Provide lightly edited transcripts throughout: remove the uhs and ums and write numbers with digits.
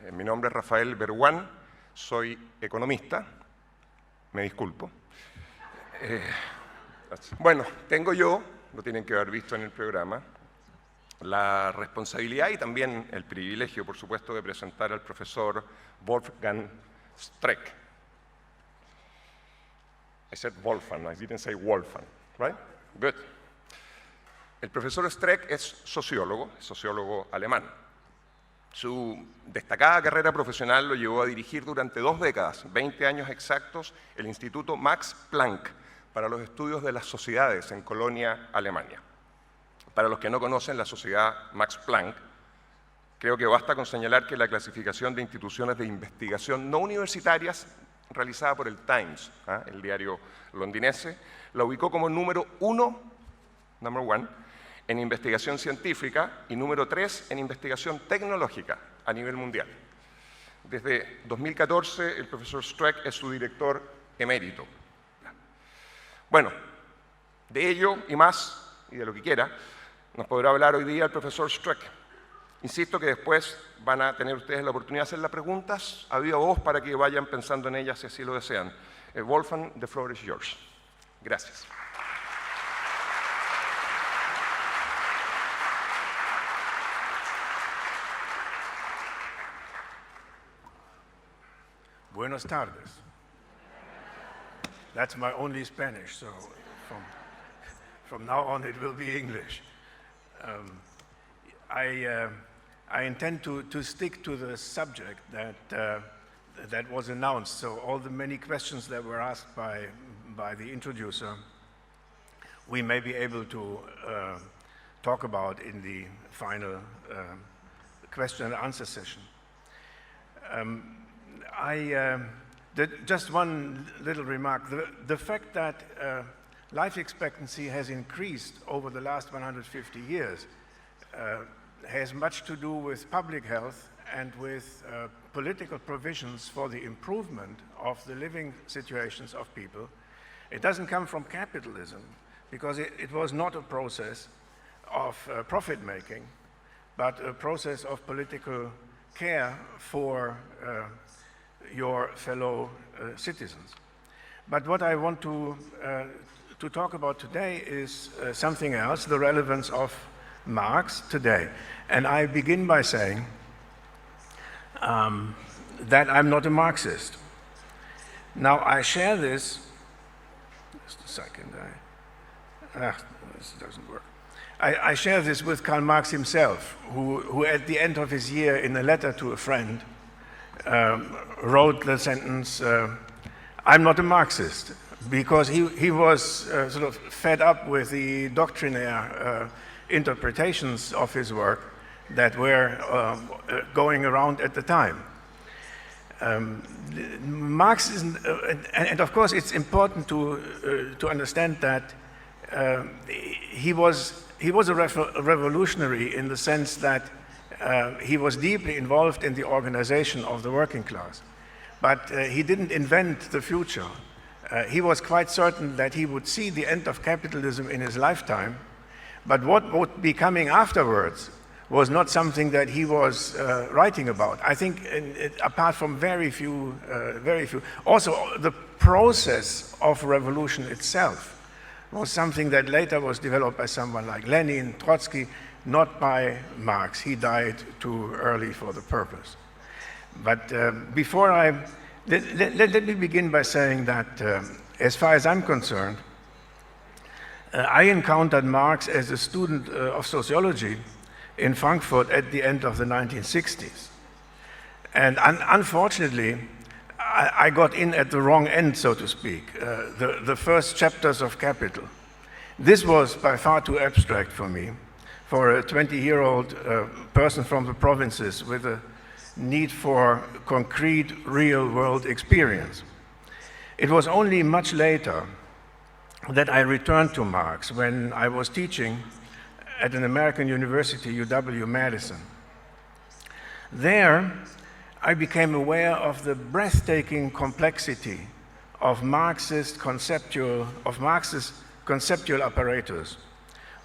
Mi nombre es Rafael Berguán, soy economista, me disculpo. Bueno, tengo yo, lo tienen que haber visto en el programa, la responsabilidad y también el privilegio, por supuesto, de presentar al profesor Wolfgang Streeck. I said Wolfgang, I didn't say Wolfgang, right? Good. El profesor Streeck es sociólogo alemán. Su destacada carrera profesional lo llevó a dirigir durante 2 décadas, 20 años exactos, el Instituto Max Planck para los estudios de las sociedades en Colonia, Alemania. Para los que no conocen la sociedad Max Planck, creo que basta con señalar que la clasificación de instituciones de investigación no universitarias realizada por el Times, el diario londinense, la ubicó como número 1, number 1, en investigación científica y número 3 en investigación tecnológica a nivel mundial. Desde 2014 el profesor Streeck es su director emérito. Bueno, de ello y más, y de lo que quiera, nos podrá hablar hoy día el profesor Streeck. Insisto que después van a tener ustedes la oportunidad de hacer las preguntas a viva voz para que vayan pensando en ellas si así lo desean. Wolfgang, the floor is yours. Gracias. Buenas tardes. That's my only Spanish, so from now on it will be English. I intend to stick to the subject that was announced. So all the many questions that were asked by the introducer, we may be able to talk about in the final question and answer session. Just one little remark. The fact that life expectancy has increased over the last 150 years has much to do with public health and with political provisions for the improvement of the living situations of people. It doesn't come from capitalism, because it was not a process of profit-making, but a process of political care for your fellow citizens. But what I want to talk about today is something else, the relevance of Marx today. And I begin by saying that I'm not a Marxist. Now, I share this, just a second, this doesn't work. I share this with Karl Marx himself, who at the end of his year, in a letter to a friend, wrote the sentence, I'm not a Marxist, because he was sort of fed up with the doctrinaire interpretations of his work that were going around at the time. Marx isn't, and of course it's important to understand that he was a revolutionary in the sense that he was deeply involved in the organization of the working class. But he didn't invent the future. He was quite certain that he would see the end of capitalism in his lifetime, but what would be coming afterwards was not something that he was writing about. I think, apart from very few. Also, the process of revolution itself was something that later was developed by someone like Lenin, Trotsky, not by Marx. He died too early for the purpose. But before let me begin by saying that as far as I'm concerned, I encountered Marx as a student of sociology in Frankfurt at the end of the 1960s. And unfortunately, I got in at the wrong end, so to speak, the first chapters of Capital. This was by far too abstract for me, for a 20-year-old person from the provinces with a need for concrete, real-world experience. It was only much later that I returned to Marx when I was teaching at an American university, UW-Madison. There, I became aware of the breathtaking complexity of Marx's conceptual apparatus,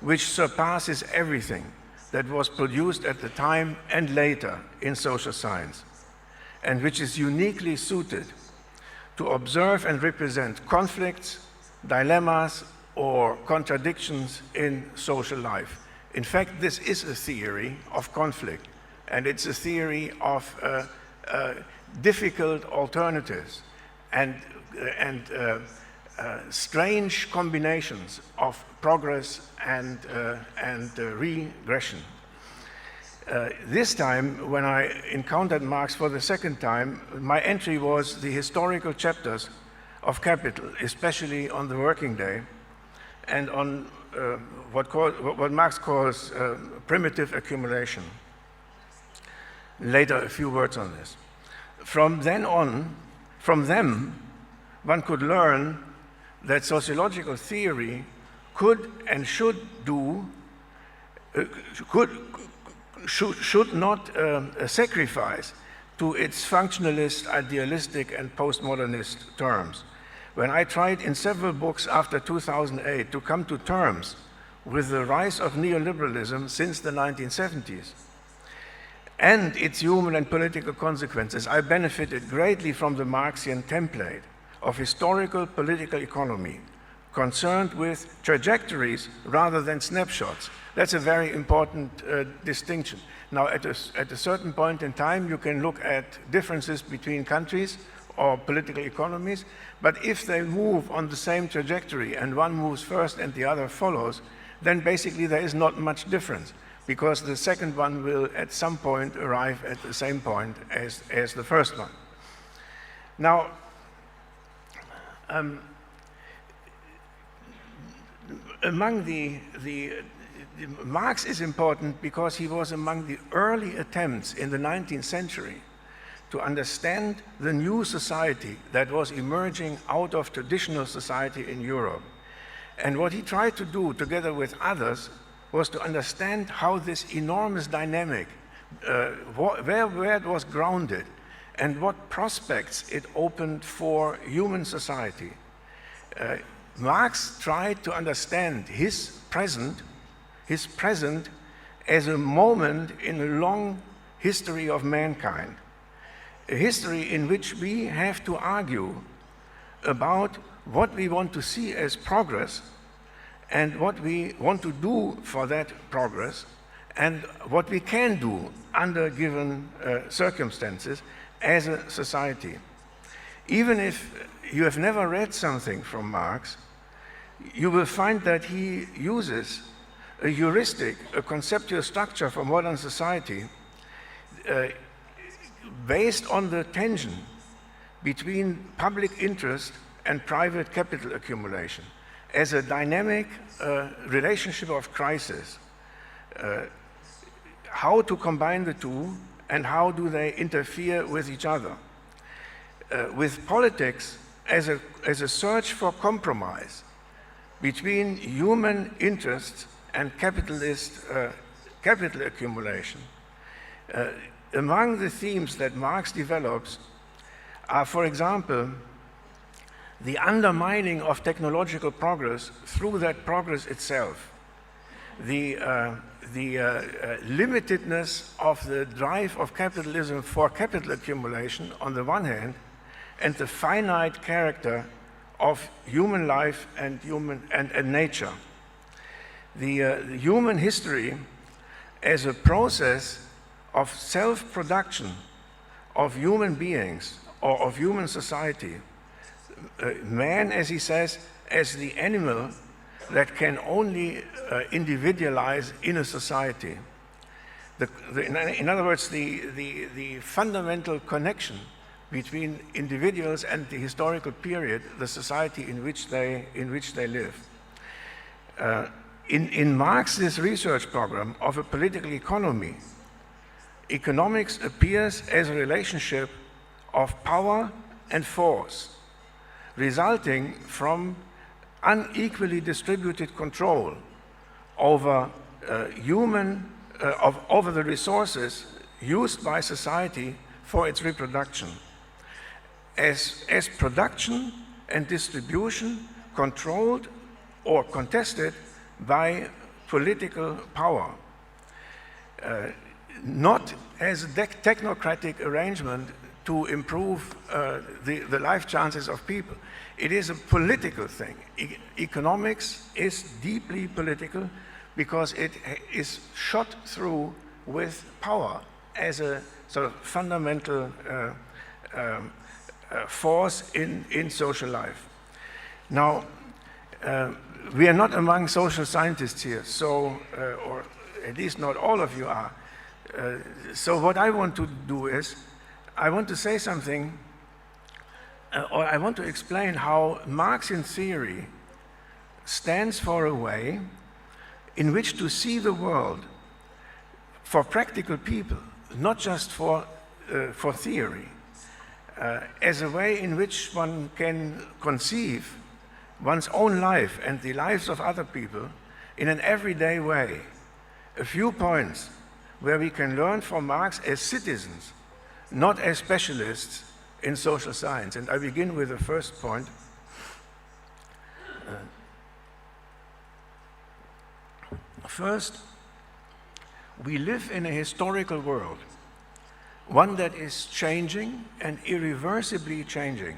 which surpasses everything that was produced at the time and later in social science. and which is uniquely suited to observe and represent conflicts, dilemmas, or contradictions in social life. In fact, this is a theory of conflict, and it's a theory of difficult alternatives and strange combinations of progress and regression. This time, when I encountered Marx for the second time, my entry was the historical chapters of Capital, especially on the working day, and on what Marx calls primitive accumulation. Later, a few words on this. From them, one could learn that sociological theory could and should not sacrifice to its functionalist, idealistic, and postmodernist terms. When I tried in several books after 2008 to come to terms with the rise of neoliberalism since the 1970s and its human and political consequences, I benefited greatly from the Marxian template of historical political economy concerned with trajectories rather than snapshots. That's a very important distinction. Now, at a certain point in time, you can look at differences between countries or political economies, but if they move on the same trajectory and one moves first and the other follows, then basically there is not much difference, because the second one will at some point arrive at the same point as the first one. Now, Marx is important because he was among the early attempts in the 19th century to understand the new society that was emerging out of traditional society in Europe. And what he tried to do, together with others, was to understand how this enormous dynamic, where it was grounded, and what prospects it opened for human society. Marx tried to understand his present as a moment in a long history of mankind, a history in which we have to argue about what we want to see as progress and what we want to do for that progress and what we can do under given circumstances as a society. Even if you have never read something from Marx, you will find that he uses a heuristic, a conceptual structure for modern society based on the tension between public interest and private capital accumulation as a dynamic relationship of crisis. How to combine the two and how do they interfere with each other? With politics as a search for compromise between human interests and capitalist capital accumulation. Among the themes that Marx develops are, for example, the undermining of technological progress through that progress itself, the limitedness of the drive of capitalism for capital accumulation on the one hand, and the finite character of human life and nature. The human history as a process of self-production of human beings or of human society. Man, as he says, as the animal that can only individualize in a society. In other words, the fundamental connection between individuals and the historical period, the society in which they live. In Marx's research program of a political economy, economics appears as a relationship of power and force, resulting from unequally distributed control over over the resources used by society for its reproduction, as production and distribution controlled or contested by political power, not as a technocratic arrangement to improve the life chances of people. It is a political thing. Economics is deeply political because it is shot through with power as a sort of fundamental force in social life. Now, we are not among social scientists here, so, or at least not all of you are. So what I want to do is, I want to say something, or I want to explain how Marxian theory stands for a way in which to see the world for practical people, not just for theory, as a way in which one can conceive one's own life and the lives of other people in an everyday way. A few points where we can learn from Marx as citizens, not as specialists in social science. And I begin with the first point. First, we live in a historical world, one that is changing and irreversibly changing,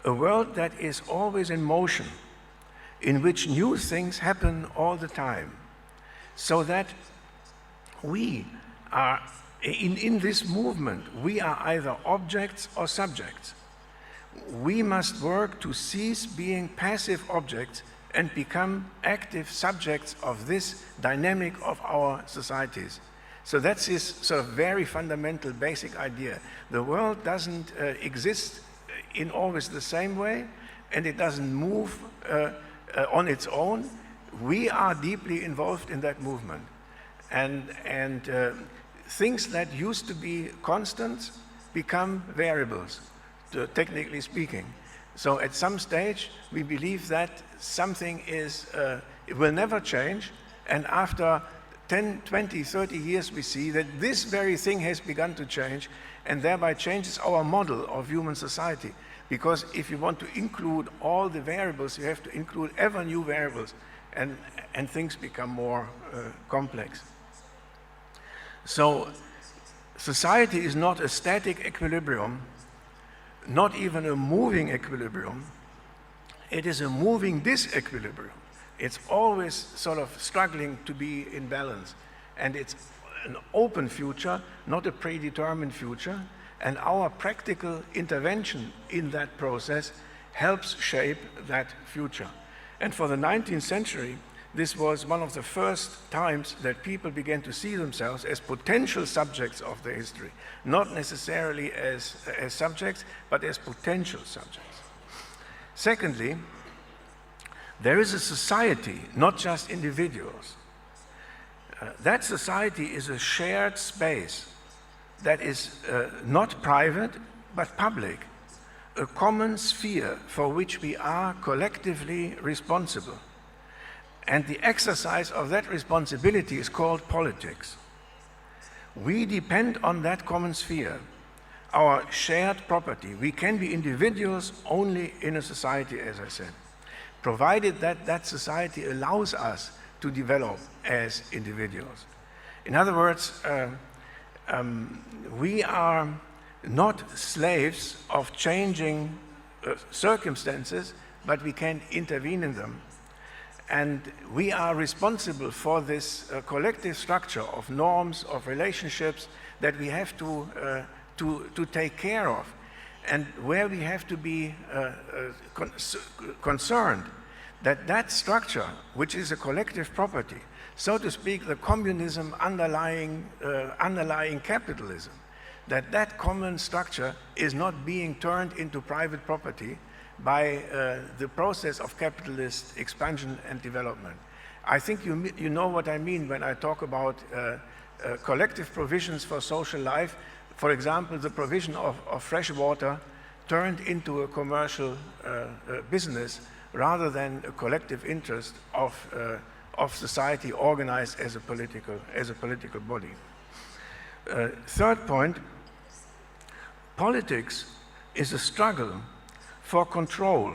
a world that is always in motion, in which new things happen all the time, so that we are, in this movement, we are either objects or subjects. We must work to cease being passive objects and become active subjects of this dynamic of our societies. So that's his sort of very fundamental basic idea. The world doesn't exist in always the same way, and it doesn't move on its own. We are deeply involved in that movement. And things that used to be constants become variables, technically speaking. So at some stage, we believe that something it will never change, and after 10, 20, 30 years, we see that this very thing has begun to change, and thereby changes our model of human society. Because if you want to include all the variables, you have to include ever new variables, and things become more complex. So society is not a static equilibrium, not even a moving equilibrium. It is a moving disequilibrium. It's always sort of struggling to be in balance. And it's an open future, not a predetermined future. And our practical intervention in that process helps shape that future. And for the 19th century, this was one of the first times that people began to see themselves as potential subjects of their history, not necessarily as subjects, but as potential subjects. Secondly, there is a society, not just individuals. That society is a shared space that is not private, but public, a common sphere for which we are collectively responsible. And the exercise of that responsibility is called politics. We depend on that common sphere, our shared property. We can be individuals only in a society, as I said, provided that that society allows us to develop as individuals. In other words, we are not slaves of changing circumstances, but we can intervene in them. And we are responsible for this collective structure of norms, of relationships that we have to take care of, and where we have to be concerned that that structure, which is a collective property, so to speak, the communism underlying capitalism, that common structure is not being turned into private property by the process of capitalist expansion and development. I think you know what I mean when I talk about collective provisions for social life. For example, the provision of fresh water turned into a commercial business rather than a collective interest of society organized as a political body. Third point, politics is a struggle for control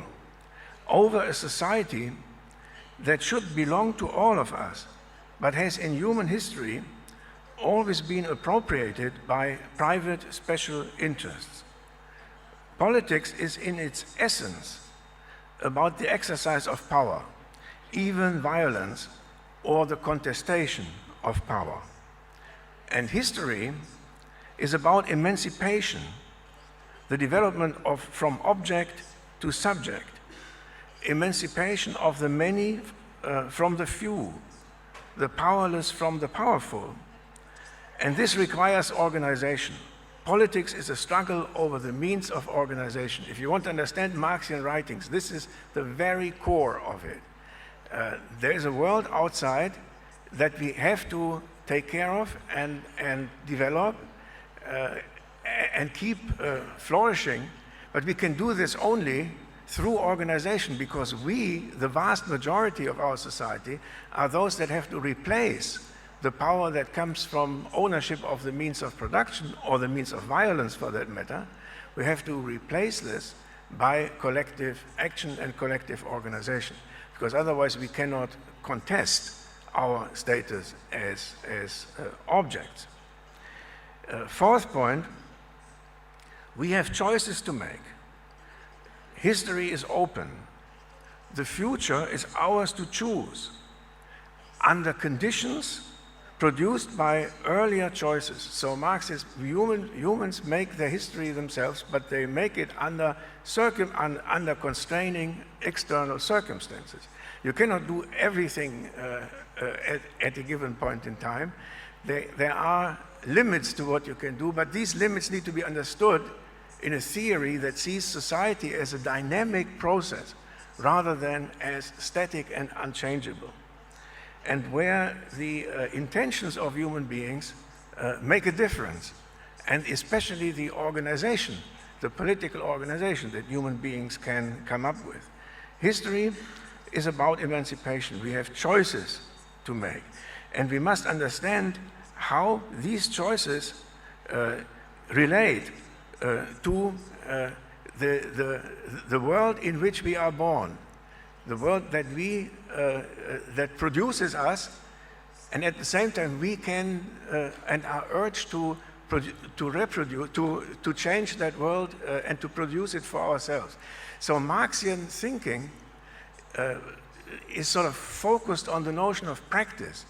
over a society that should belong to all of us, but has in human history always been appropriated by private special interests. Politics is in its essence about the exercise of power, even violence or the contestation of power. And history is about emancipation, the development from object to subject, emancipation of the many from the few, the powerless from the powerful. And this requires organization. Politics is a struggle over the means of organization. If you want to understand Marxian writings, this is the very core of it. There is a world outside that we have to take care of and develop and keep flourishing, but we can do this only through organization, because we, the vast majority of our society, are those that have to replace the power that comes from ownership of the means of production, or the means of violence for that matter. We have to replace this by collective action and collective organization, because otherwise we cannot contest our status as objects. Fourth point, we have choices to make. History is open. The future is ours to choose under conditions produced by earlier choices. So Marx says humans make their history themselves, but they make it under constraining external circumstances. You cannot do everything at a given point in time. There are limits to what you can do, but these limits need to be understood in a theory that sees society as a dynamic process rather than as static and unchangeable, and where the intentions of human beings make a difference, and especially the organization, the political organization that human beings can come up with. History is about emancipation. We have choices to make, and we must understand how these choices relate to the world in which we are born, the world that that produces us, and at the same time we can and are urged to reproduce, to change that world and to produce it for ourselves. So Marxian thinking is sort of focused on the notion of practice,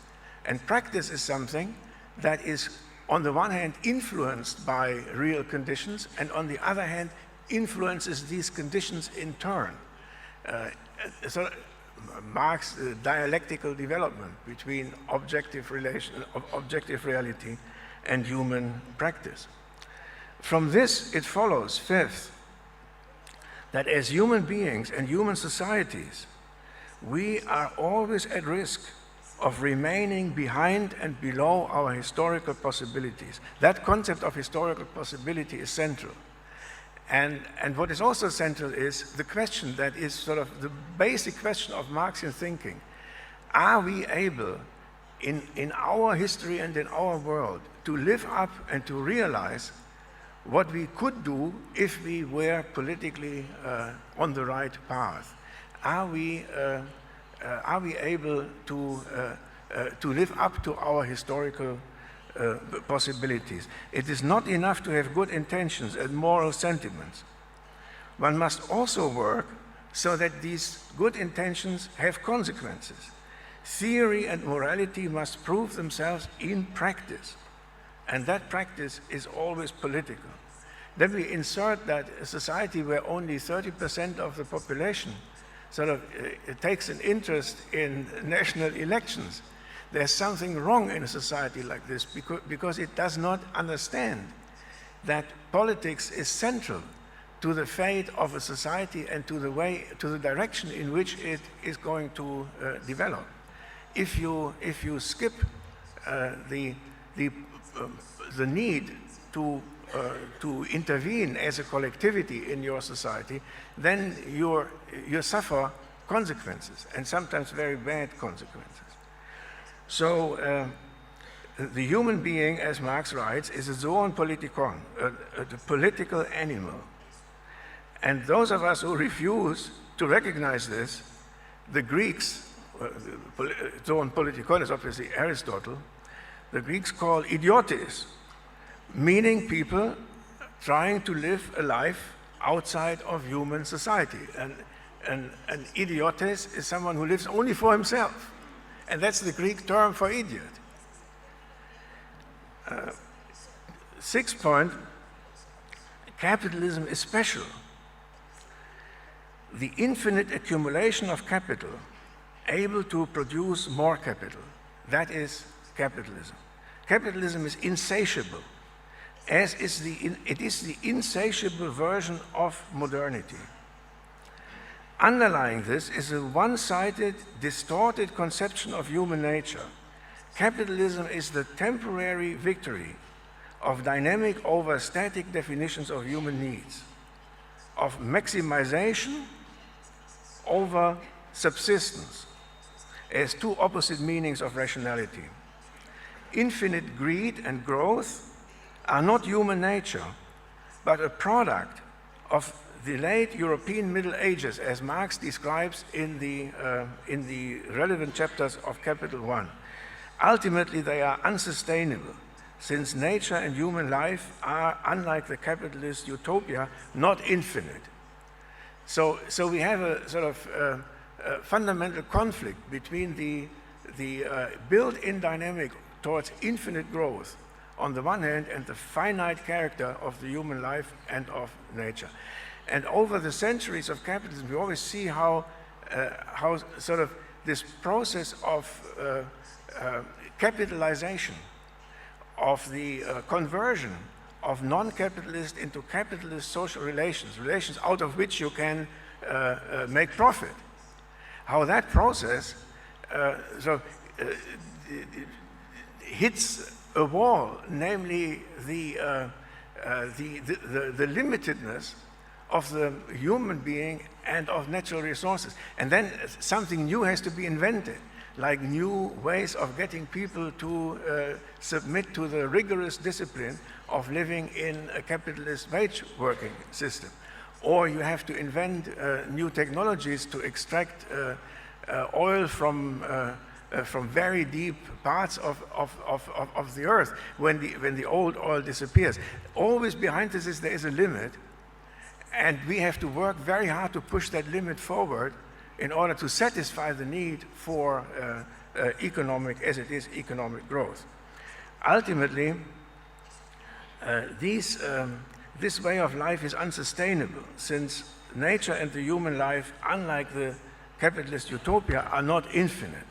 and practice is something that is, on the one hand, influenced by real conditions, and on the other hand, influences these conditions in turn. So Marx' dialectical development between objective reality and human practice. From this, it follows, fifth, that as human beings and human societies, we are always at risk of remaining behind and below our historical possibilities. That concept of historical possibility is central. And what is also central is the question that is sort of the basic question of Marxian thinking. Are we able, in our history and in our world, to live up and to realize what we could do if we were politically on the right path? Are we able to live up to our historical possibilities? It is not enough to have good intentions and moral sentiments. One must also work so that these good intentions have consequences. Theory and morality must prove themselves in practice, and that practice is always political. Then we insert that a society where only 30% of the population sort of takes an interest in national elections. There's something wrong in a society like this because it does not understand that politics is central to the fate of a society and to the direction in which it is going to develop. If you skip the need to intervene as a collectivity in your society, then you suffer consequences, and sometimes very bad consequences. So the human being, as Marx writes, is a zoon politikon, a political animal. And those of us who refuse to recognize this, the Greeks, zoon politikon is obviously Aristotle, the Greeks call idiotes, meaning people trying to live a life outside of human society. And an idiotes is someone who lives only for himself. And that's the Greek term for idiot. Sixth point, capitalism is special. The infinite accumulation of capital, able to produce more capital, that is capitalism. Capitalism is insatiable, as is it is the insatiable version of modernity. Underlying this is a one-sided, distorted conception of human nature. Capitalism is the temporary victory of dynamic over static definitions of human needs, of maximization over subsistence, as two opposite meanings of rationality. Infinite greed and growth are not human nature, but a product of the late European Middle Ages, as Marx describes in the relevant chapters of Capital 1. Ultimately, they are unsustainable, since nature and human life are, unlike the capitalist utopia, not infinite. So we have a sort of fundamental conflict between the built-in dynamic towards infinite growth on the one hand and the finite character of the human life and of nature. And over the centuries of capitalism, we always see how sort of this process of capitalization, of the conversion of non-capitalist into capitalist social relations out of which you can make profit. How that process hits a wall, namely the limitedness of the human being and of natural resources. And then something new has to be invented, like new ways of getting people to submit to the rigorous discipline of living in a capitalist wage working system. Or you have to invent new technologies to extract oil from very deep parts of the earth when the old oil disappears. Always behind this is there is a limit, and we have to work very hard to push that limit forward in order to satisfy the need for economic growth. Ultimately, this way of life is unsustainable, since nature and the human life, unlike the capitalist utopia, are not infinite.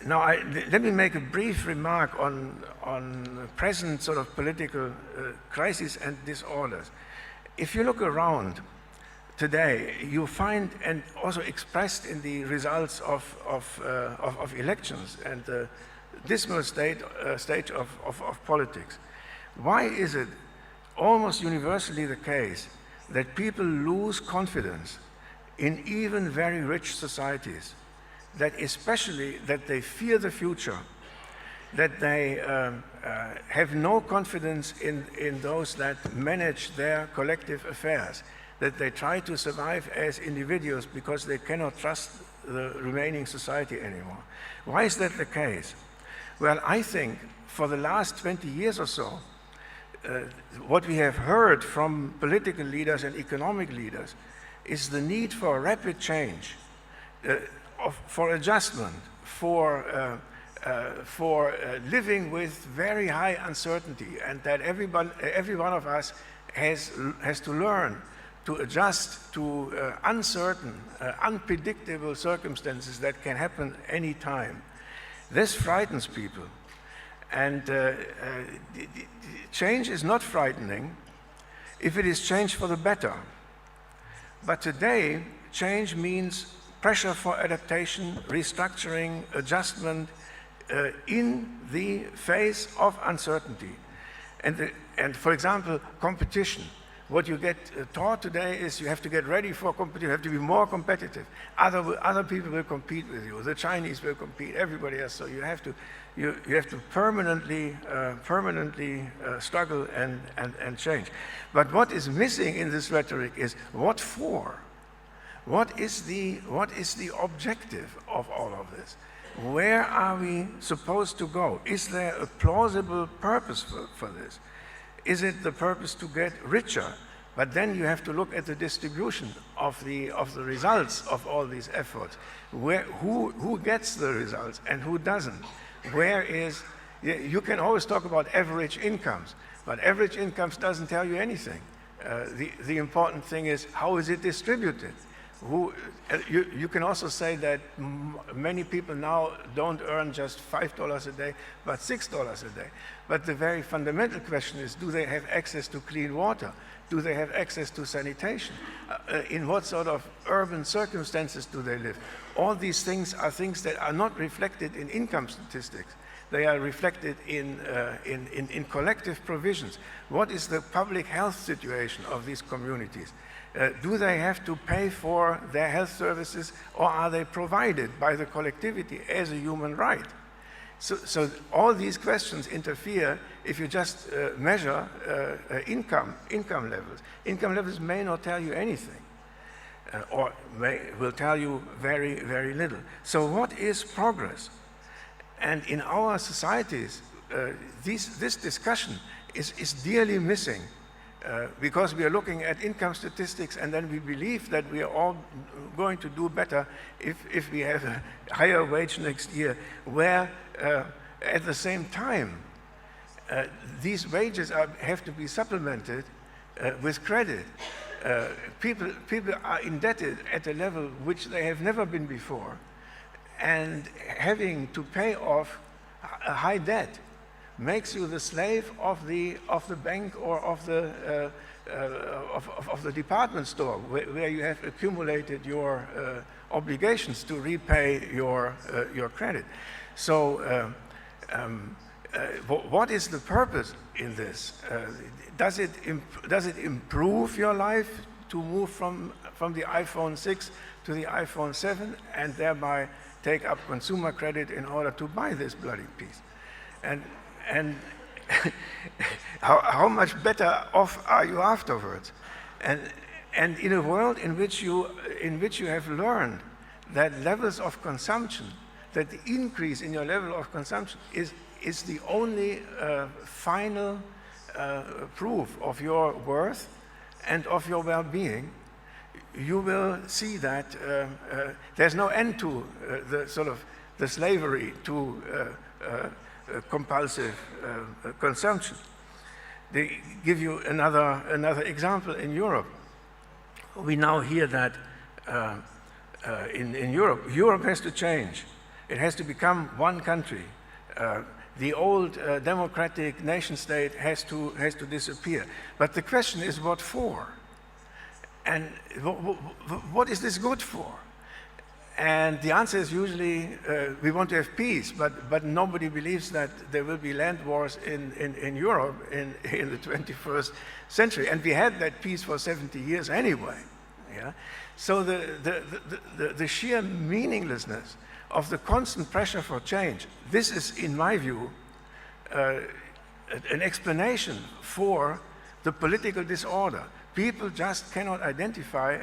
Now, let me make a brief remark on present sort of political crises and disorders. If you look around today, you find, and also expressed in the results of elections and the dismal stage of politics, why is it almost universally the case that people lose confidence in even very rich societies, that especially that they fear the future, that they have no confidence in those that manage their collective affairs, that they try to survive as individuals because they cannot trust the remaining society anymore? Why is that the case? Well, I think for the last 20 years or so, what we have heard from political leaders and economic leaders is the need for rapid change, for adjustment, for living with very high uncertainty, and that every one of us has to learn to adjust to uncertain, unpredictable circumstances that can happen any time. This frightens people. And change is not frightening if it is change for the better. But today, change means pressure for adaptation, restructuring, adjustment in the face of uncertainty. And for example, competition. What you get taught today is you have to get ready for competition, you have to be more competitive. Other people will compete with you, the Chinese will compete, everybody else, so you have to permanently struggle and change. But what is missing in this rhetoric is what for? What is the objective of all of this? where are we supposed to go? Is there a plausible purpose for this? Is it the purpose to get richer? But then you have to look at the distribution of the results of all these efforts. Who gets the results and who doesn't? You can always talk about average incomes, but average incomes doesn't tell you anything. The important thing is, how is it distributed? You can also say that many people now don't earn just $5 a day, but $6 a day. But the very fundamental question is, do they have access to clean water? Do they have access to sanitation? In what sort of urban circumstances do they live? All these things are things that are not reflected in income statistics. They are reflected in collective provisions. What is the public health situation of these communities? Do they have to pay for their health services, or are they provided by the collectivity as a human right? So all these questions interfere if you just measure income levels. Income levels may not tell you anything, or will tell you very, very little. So what is progress? And in our societies, this discussion is dearly missing. Because we are looking at income statistics, and then we believe that we are all going to do better if we have a higher wage next year, where at the same time these wages have to be supplemented with credit. People are indebted at a level which they have never been before, and having to pay off a high debt makes you the slave of the bank or of the department store, where you have accumulated your obligations to repay your credit. So what is the purpose in this? Does it improve your life to move from the iPhone 6 to the iPhone 7 and thereby take up consumer credit in order to buy this bloody piece? And how much better off are you afterwards? And in a world in which you have learned that levels of consumption, that the increase in your level of consumption is the only final proof of your worth and of your well-being, you will see that there's no end to the slavery to compulsive consumption. They give you another example in Europe. We now hear that in Europe has to change. It has to become one country. The old democratic nation state has to disappear. But the question is, what for? And what is this good for? And the answer is usually, we want to have peace, but nobody believes that there will be land wars in Europe in the 21st century. And we had that peace for 70 years anyway. Yeah? So the sheer meaninglessness of the constant pressure for change, this is, in my view, an explanation for the political disorder. People just cannot identify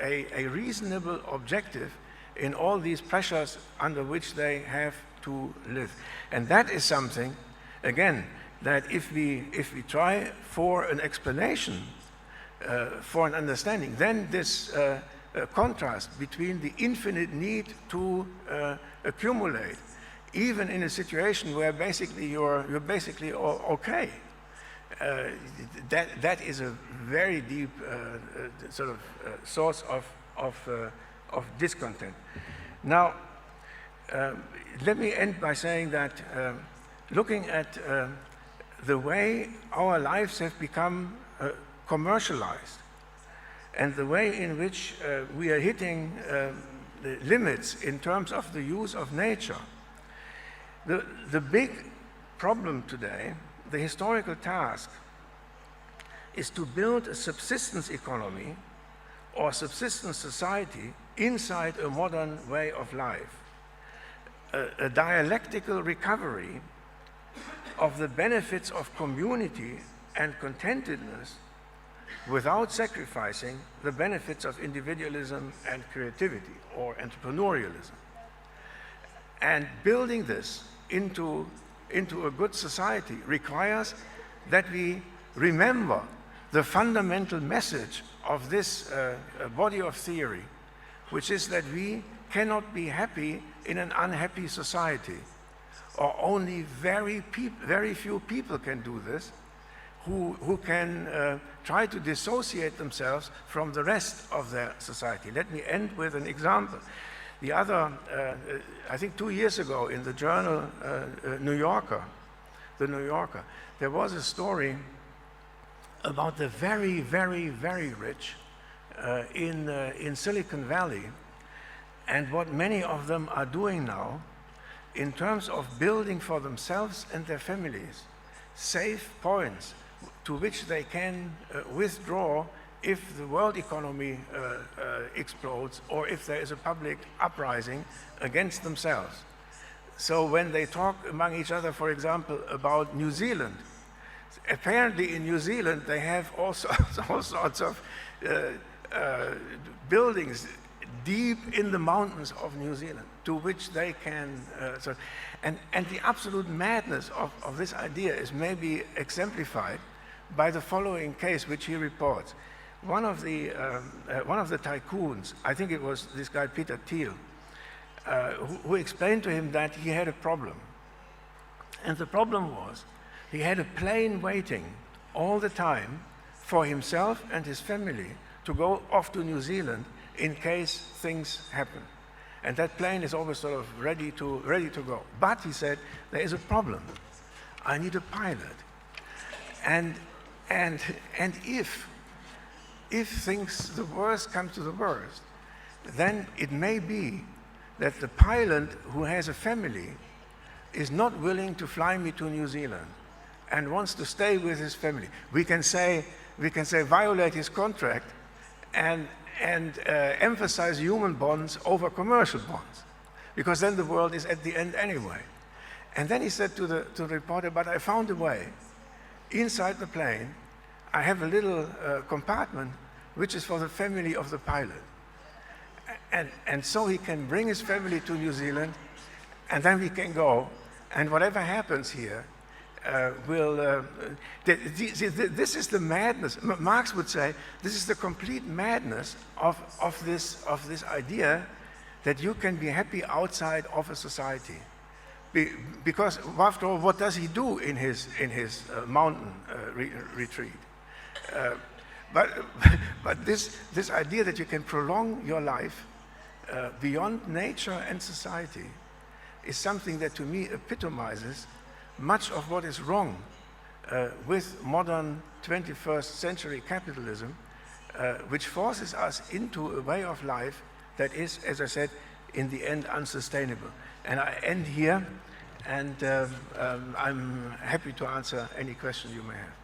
a reasonable objective in all these pressures under which they have to live. And that is something, again, that if we try for an explanation, for an understanding, then this contrast between the infinite need to accumulate, even in a situation where basically you're basically okay, that is a very deep source of discontent. Now, let me end by saying that looking at the way our lives have become commercialized and the way in which we are hitting the limits in terms of the use of nature, the big problem today, the historical task, is to build a subsistence economy or subsistence society inside a modern way of life, a dialectical recovery of the benefits of community and contentedness without sacrificing the benefits of individualism and creativity or entrepreneurialism. And building this into a good society requires that we remember the fundamental message of this body of theory, which is that we cannot be happy in an unhappy society, or only very few people can do this, who can try to dissociate themselves from the rest of their society. Let me end with an example. The other, I think 2 years ago in the journal The New Yorker, there was a story about the very, very, very rich in Silicon Valley, and what many of them are doing now in terms of building for themselves and their families safe points to which they can withdraw if the world economy explodes or if there is a public uprising against themselves. So when they talk among each other, for example, about New Zealand, apparently in New Zealand they have all sorts of buildings deep in the mountains of New Zealand to which they can, and the absolute madness of this idea is maybe exemplified by the following case which he reports. One of the tycoons, I think it was this guy Peter Thiel, who explained to him that he had a problem. And the problem was he had a plane waiting all the time for himself and his family to go off to New Zealand in case things happen. And that plane is always sort of ready to go. But he said, there is a problem. I need a pilot. And if things, the worst comes to the worst, then it may be that the pilot who has a family is not willing to fly me to New Zealand and wants to stay with his family. We can say violate his contract and emphasize human bonds over commercial bonds, because then the world is at the end anyway. And then he said to the reporter, but I found a way. Inside the plane, I have a little compartment which is for the family of the pilot. And so he can bring his family to New Zealand, and then we can go, and whatever happens here this is the madness. Marx would say this is the complete madness of this idea that you can be happy outside of a society. Because after all, what does he do in his mountain retreat? But this idea that you can prolong your life beyond nature and society is something that to me epitomizes much of what is wrong with modern 21st century capitalism, which forces us into a way of life that is, as I said, in the end unsustainable. And I end here, and I'm happy to answer any question you may have.